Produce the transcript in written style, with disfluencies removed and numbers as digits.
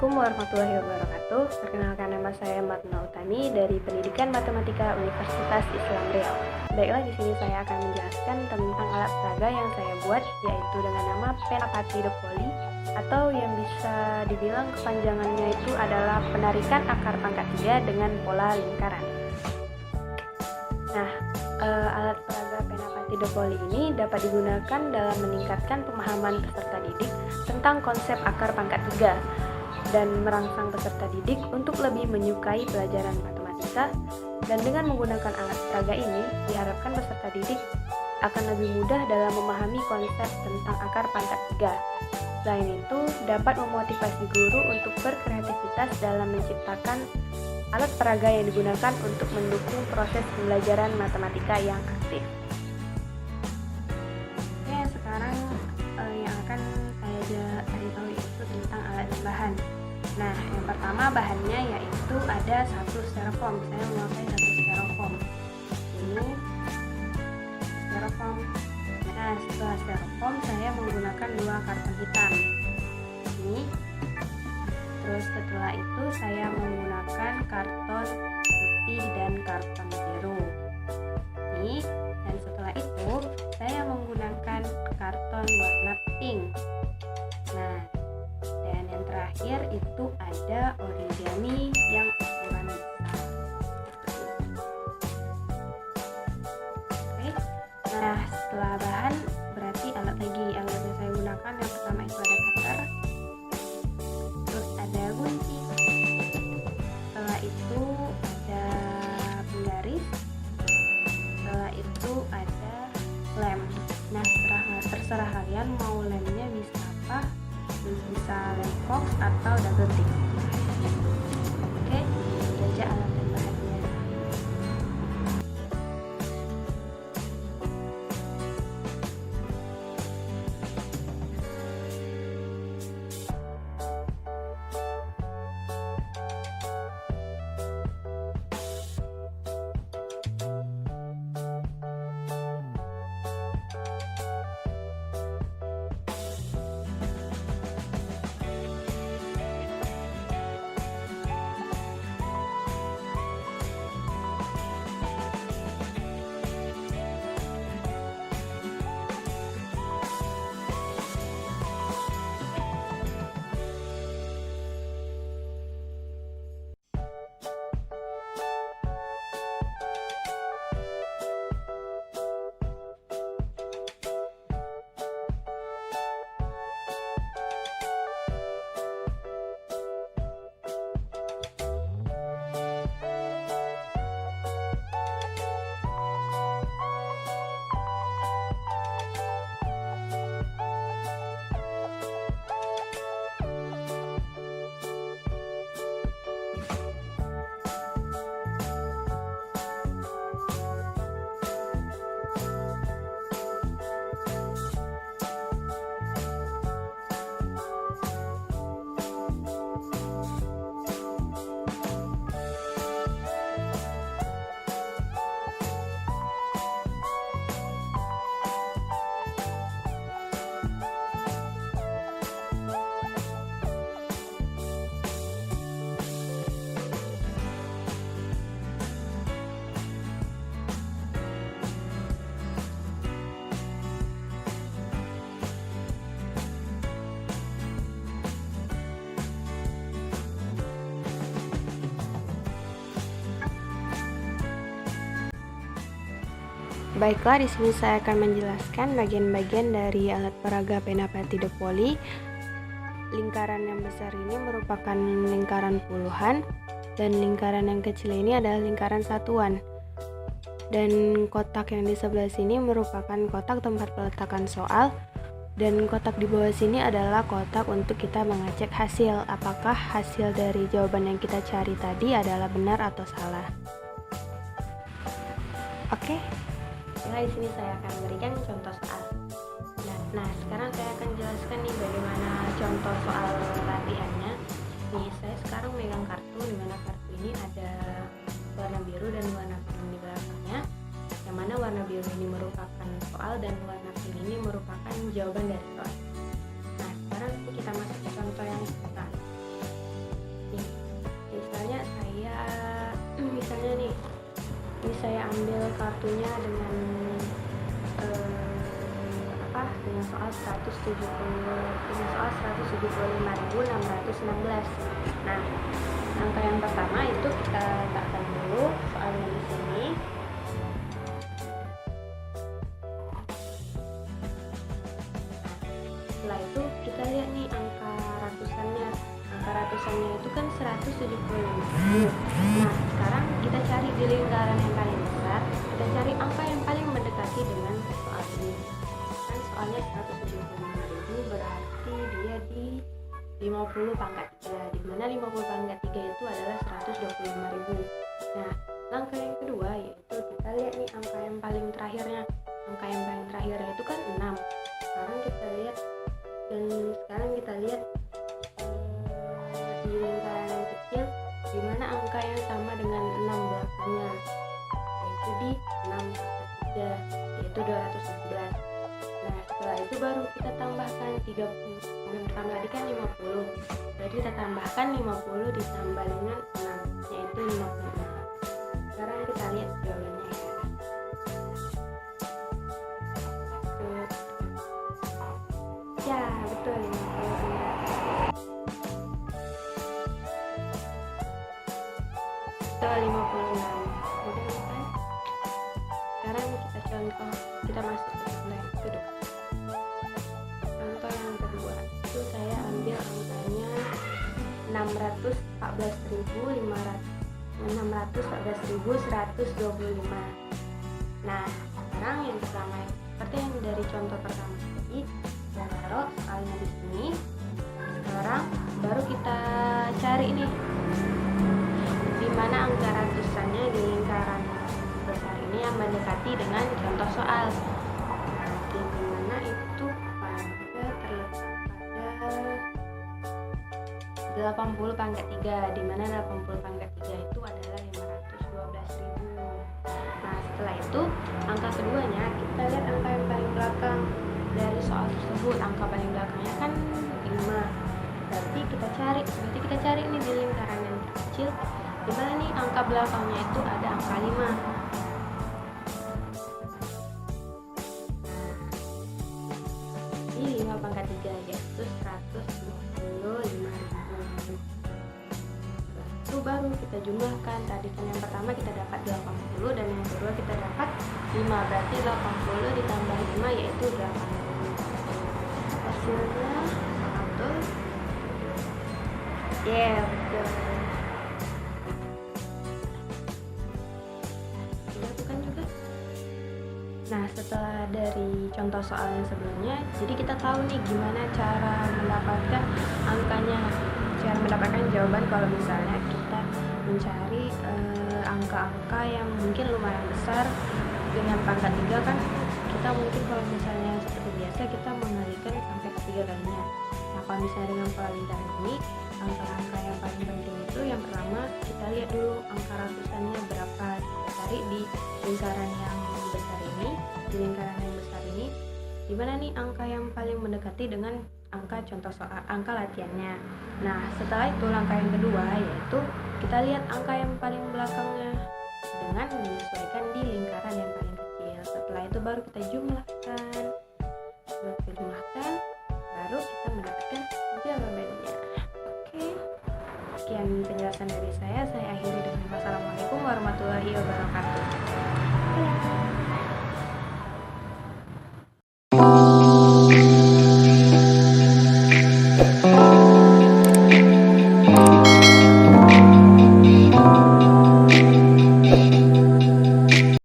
Assalamualaikum warahmatullahi wabarakatuh. Perkenalkan, nama saya Matna Utami dari Pendidikan Matematika Universitas Islam Riau. Baiklah, di sini saya akan menjelaskan tentang alat peraga yang saya buat, yaitu dengan nama Penapati de Poli, atau yang bisa dibilang kepanjangannya itu adalah penarikan akar pangkat 3 dengan pola lingkaran. Nah, alat peraga Penapati de Poli ini dapat digunakan dalam meningkatkan pemahaman peserta didik tentang konsep akar pangkat 3 dan merangsang peserta didik untuk lebih menyukai pelajaran matematika. Dan dengan menggunakan alat peraga ini, diharapkan peserta didik akan lebih mudah dalam memahami konsep tentang akar pangkat 3. Selain itu, dapat memotivasi guru untuk berkreativitas dalam menciptakan alat peraga yang digunakan untuk mendukung proses pembelajaran matematika yang aktif. Oke, sekarang yang akan saya cari tahu itu tentang alat dan bahan. Nah, yang pertama bahannya yaitu ada satu styrofoam. Saya memakai satu styrofoam. Ini styrofoam. Nah, setelah styrofoam saya menggunakan 2 karton hitam. Ini. Terus setelah itu saya menggunakan karton putih dan karton biru. Ini. Dan setelah itu saya menggunakan karton warna pink. Nah, dan yang terakhir itu ada origami yang ukuran besar. Oke. Nah, setelah bahan berarti alat lagi. Alat yang saya gunakan yang pertama itu ada cutter, terus ada gunting, setelah itu ada penggaris, setelah itu ada lem. Nah, terserah kalian mau lemnya bisa apa, bisa lem fox atau double tick. Oke, itu aja alat dan bahannya. Baiklah, di sini saya akan menjelaskan bagian-bagian dari alat peraga Penapati de Poli. Lingkaran yang besar ini merupakan lingkaran puluhan, dan lingkaran yang kecil ini adalah lingkaran satuan. Dan kotak yang di sebelah sini merupakan kotak tempat peletakan soal, dan kotak di bawah sini adalah kotak untuk kita mengecek hasil, apakah hasil dari jawaban yang kita cari tadi adalah benar atau salah. Oke. Nah, di sini saya akan memberikan contoh soal. Nah, sekarang saya akan jelaskan nih bagaimana contoh soal latihannya. Nih, saya sekarang megang kartu, di mana kartu ini ada warna biru dan warna pink di belakangnya. Yang mana warna biru ini merupakan soal dan warna pink ini merupakan jawaban dari soal. Nah, sekarang kita masuk ke contoh yang pertama. saya ambil kartunya dengan dengan soal 175.616. Nah, angka yang pertama itu kita letakkan dulu soalnya di sini. Setelah itu kita lihat nih angka ratusannya. Angka ratusannya itu kan 175. Nah, sekarang kita cari di lingkaran yang paling besar, kita cari angka yang paling mendekati dengan soal ini. Kan soalnya 175.000 berarti dia di 50 pangkat 3, di mana 50 pangkat 3 itu adalah 125.000. Nah, langkah yang kedua yaitu kita lihat nih angka yang paling terakhirnya. Angka yang paling terakhirnya itu kan 6. Sekarang kita lihat di lingkaran yang kecil di mana angka yang sama dengan 6 belakangnya, yaitu di 6 pangkat 3, yaitu 216. Nah, setelah itu baru kita tambahkan 30. Yang pertama tadi kan 50, jadi kita tambahkan 50 ditambah dengan 6, yaitu 56. Sekarang kita lihat jawabannya ya. Ya, betul, 56. Betul, 56. Udah kan? Sekarang kita contoh, kita masuk ke sebelah yang kedua. Contoh yang kedua itu saya ambil angkanya 614.125. Nah, sekarang yang pertama seperti yang dari contoh pertama tadi, kita taruh soalnya di sini. Sekarang baru kita cari nih di mana angka ratusannya di lingkaran besar ini yang mendekati dengan contoh soal. Di mana itu terletak pada 80 pangkat 3, di mana 80 pangkat 3 itu adalah 512.000. Nah, setelah itu angka keduanya kita lihat angka yang paling belakang dari soal tersebut. Angka paling belakangnya kan 5. Berarti kita cari ini di lingkaran yang kecil di mana nih angka belakangnya itu ada angka 5. Di 5 pangkat 3 yaitu 125.000. Itu baru kita jumlahkan. Tadi kan yang pertama kita dapat 80 dan yang kedua kita dapat 5. Berarti 80 ditambah 5 yaitu 80. Hasilnya betul. Betul. Dilakukan juga. Nah, setelah dari contoh soal yang sebelumnya, jadi kita tahu nih gimana cara mendapatkan angkanya, cara mendapatkan jawaban kalau misalnya kita mencari angka-angka yang mungkin lumayan besar dengan pangkat 3 kan. Kita mungkin kalau misalnya seperti biasa kita mengalikan sampai ke 3 kalinya. Nah, kalau misalnya dengan pola lingkaran ini, angka-angka yang paling penting itu yang pertama kita lihat dulu angka ratusannya berapa. Kita cari di lingkaran yang besar ini, di lingkaran yang besar ini di mana nih angka yang paling mendekati dengan angka contoh soal, angka latihannya. Nah, setelah itu langkah yang kedua yaitu kita lihat angka yang paling belakangnya dengan menyesuaikan di lingkaran yang paling kecil. Setelah itu baru kita jumlahkan. Baru kita mendapatkan jawabannya. Oke. Sekian penjelasan dari saya akhiri dengan wassalamualaikum warahmatullahi wabarakatuh.